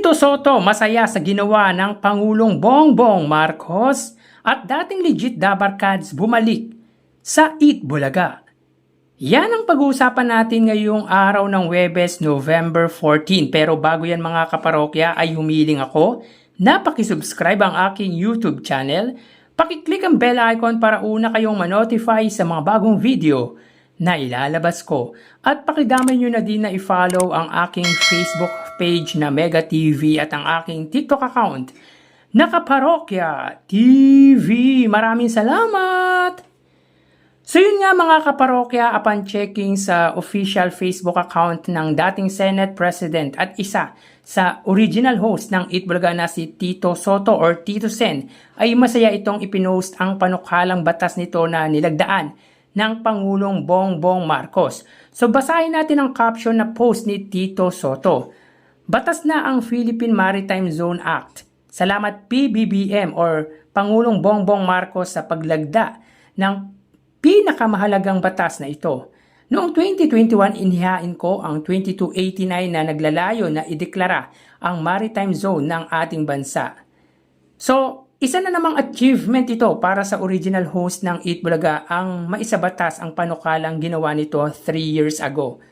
Tito Soto masaya sa ginawa ng Pangulong Bongbong Marcos at dating legit Dabarkads bumalik sa Eat Bulaga. Yan ang pag-uusapan natin ngayong araw ng Huwebes, November 14. Pero bago yan mga kaparokya ay humiling ako na pakisubscribe ang aking YouTube channel. Pakiclick ang bell icon para una kayong manotify sa mga bagong video na ilalabas ko. At pakidamay nyo na din na i-follow ang aking Facebook page na Mega TV at ang aking TikTok account na Kaparokya TV. Maraming salamat! So yun nga mga kaparokya, upon checking sa official Facebook account ng dating Senate President at isa sa original host ng Eat Bulaga na si Tito Soto or Tito Sen, ay masaya itong ipinost ang panukalang batas nito na nilagdaan ng Pangulong Bongbong Marcos. So basahin natin ang caption na post ni Tito Soto. Batas na ang Philippine Maritime Zone Act. Salamat PBBM or Pangulong Bongbong Marcos sa paglagda ng pinakamahalagang batas na ito. Noong 2021, inihain ko ang 2289 na naglalayo na ideklara ang maritime zone ng ating bansa. So, isa na namang achievement ito para sa original host ng Eat Bulaga ang maisabatas ang panukalang ginawa nito 3 years ago.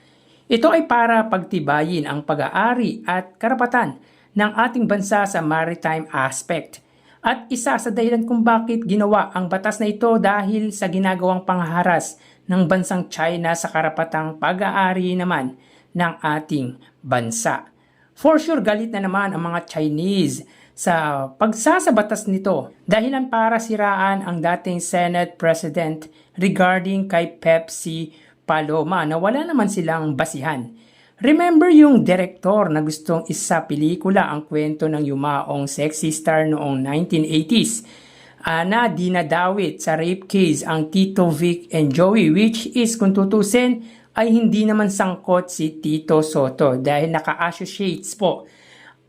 Ito ay para pagtibayin ang pag-aari at karapatan ng ating bansa sa maritime aspect. At isa sa dahilan kung bakit ginawa ang batas na ito dahil sa ginagawang pangharas ng bansang China sa karapatang pag-aari naman ng ating bansa. For sure, galit na naman ang mga Chinese sa pagsasabatas nito dahilan para siraan ang dating Senate President regarding kay Pepsi Paloma na wala naman silang basihan. Remember yung direktor na gustong isa pelikula ang kwento ng yumaong sexy star noong 1980s na dinadawit sa rape case ang Tito Vic and Joey, which is kung tutusin ay hindi naman sangkot si Tito Soto dahil naka-associates po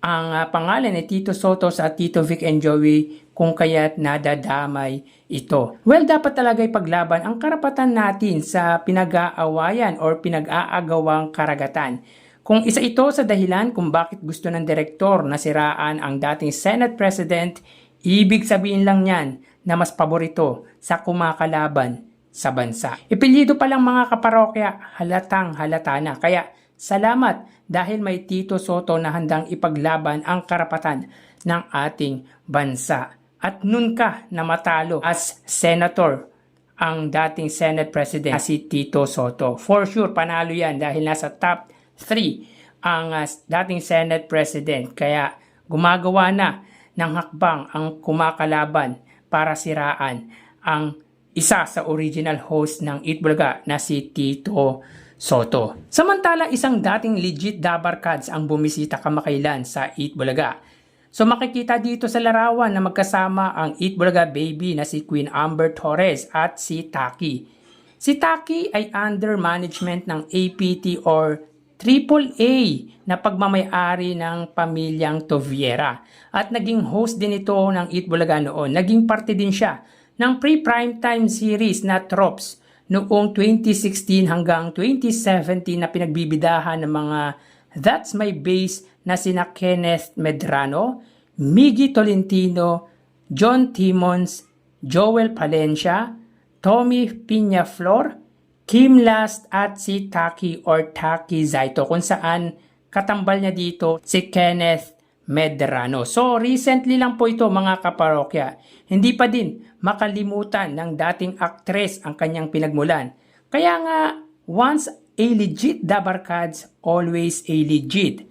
ang pangalan ni Tito Soto sa Tito Vic and Joey kung kaya't nadadamay ito. Well, dapat talaga ipaglaban ang karapatan natin sa pinag-aawayan or pinag-aagawang karagatan. Kung isa ito sa dahilan kung bakit gusto ng direktor na siraan ang dating Senate President, ibig sabihin lang yan na mas paborito sa kumakalaban sa bansa. Ipilido pa lang mga kaparokya, halatang halata na. Kaya salamat dahil may Tito Soto na handang ipaglaban ang karapatan ng ating bansa. At nun ka na matalo as senator ang dating Senate President si Tito Soto. For sure, panalo yan dahil nasa top 3 ang dating Senate President. Kaya gumagawa na ng hakbang ang kumakalaban para siraan ang isa sa original host ng Eat Bulaga na si Tito Soto. Samantala, isang dating legit Dabarkads ang bumisita kamakailan sa Eat Bulaga. So makikita dito sa larawan na magkasama ang Eat Bulaga baby na si Queen Amber Torres at si Taki. Si Taki ay under management ng APT or AAA na pagmamayari ng pamilyang Toviera. At naging host din ito ng Eat Bulaga noon. Naging parte din siya ng pre-primetime series na Tropes noong 2016 hanggang 2017 na pinagbibidahan ng mga That's My Base na sina Kenneth Medrano, Miggy Tolentino, John Timmons, Joel Palencia, Tommy Piñaflor, Kim Last at si Taki or Taki Zaito kung saan katambal niya dito si Kenneth Medrano. So recently lang po ito mga kaparokya. Hindi pa din makalimutan ng dating actress ang kanyang pinagmulan. Kaya nga once a legit Dabarkads, always a legit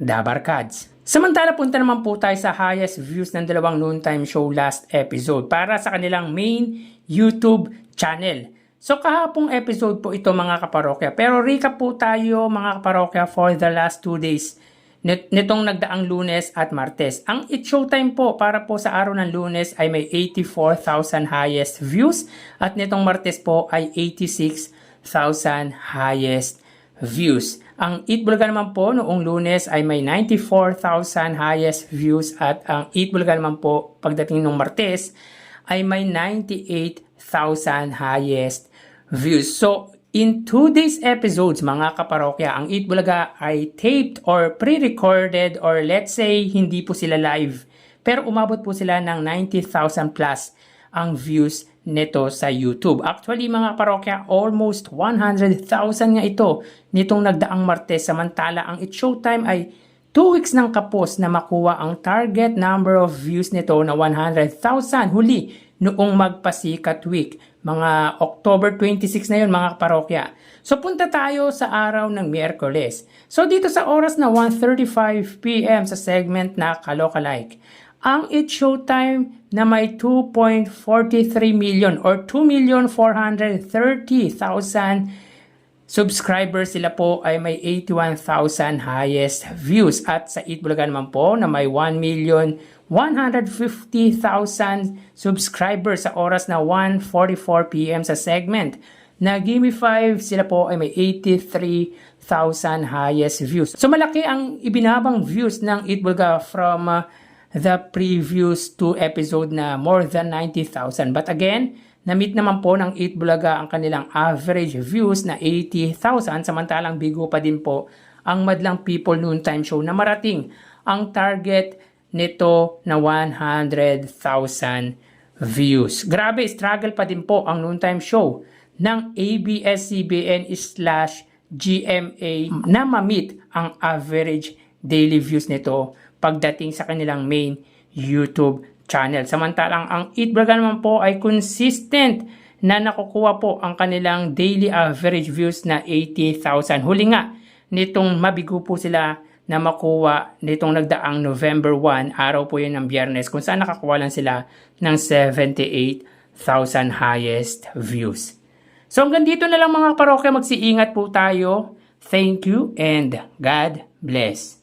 Dabarkads. Samantala punta naman po tayo sa highest views ng dalawang noontime show last episode para sa kanilang main YouTube channel. So kahapong episode po ito mga kaparokya. Pero recap po tayo mga kaparokya for the last 2 days nitong nagdaang Lunes at Martes. Ang It Showtime po para po sa araw ng Lunes ay may 84,000 highest views at nitong Martes po ay 86,000 highest views. Ang Eat Bulaga naman po noong Lunes ay may 94,000 highest views at ang Eat Bulaga naman po pagdating ng Martes ay may 98,000 highest views. So In today's episodes, mga kaparokya, ang Eat Bulaga ay taped or pre-recorded or let's say hindi po sila live. Pero umabot po sila ng 90,000 plus ang views nito sa YouTube. Actually mga kaparokya, almost 100,000 nga ito nitong nagdaang Martes. Samantala ang It's Showtime ay 2 weeks nang kapos na makuha ang target number of views nito na 100,000 huli noong magpasikat week. Mga October 26 na yun mga kaparokya. So punta tayo sa araw ng Miyerkules. So dito sa oras na 1:35 PM sa segment na Kalokalike, ang It's Showtime na may 2.43 million or 2,430,000 subscribers, sila po ay may 81,000 highest views. At sa Eat Bulaga naman po na may 1,150,000 subscribers sa oras na 1:44 PM sa segment na Gimme 5, sila po ay may 83,000 highest views. So malaki ang ibinabang views ng Eat Bulaga from the previous 2 episode na more than 90,000. But again, na-meet naman po ng Eat Bulaga ang kanilang average views na 80,000, samantalang bigo pa din po ang Madlang People Noontime Show na marating ang target nito na 100,000 views. Grabe, struggle pa din po ang Noontime Show ng ABS-CBN/GMA na ma-meet ang average daily views nito pagdating sa kanilang main YouTube channel. Samantalang ang Eat Bulaga naman po ay consistent na nakukuha po ang kanilang daily average views na 80,000. Huli nga, nitong mabigo po sila na makuha nitong nagdaang November 1, araw po yun ng Biyernes, kung saan nakakuha lang sila ng 78,000 highest views. So hanggang dito na lang mga parokya, magsiingat po tayo. Thank you and God bless.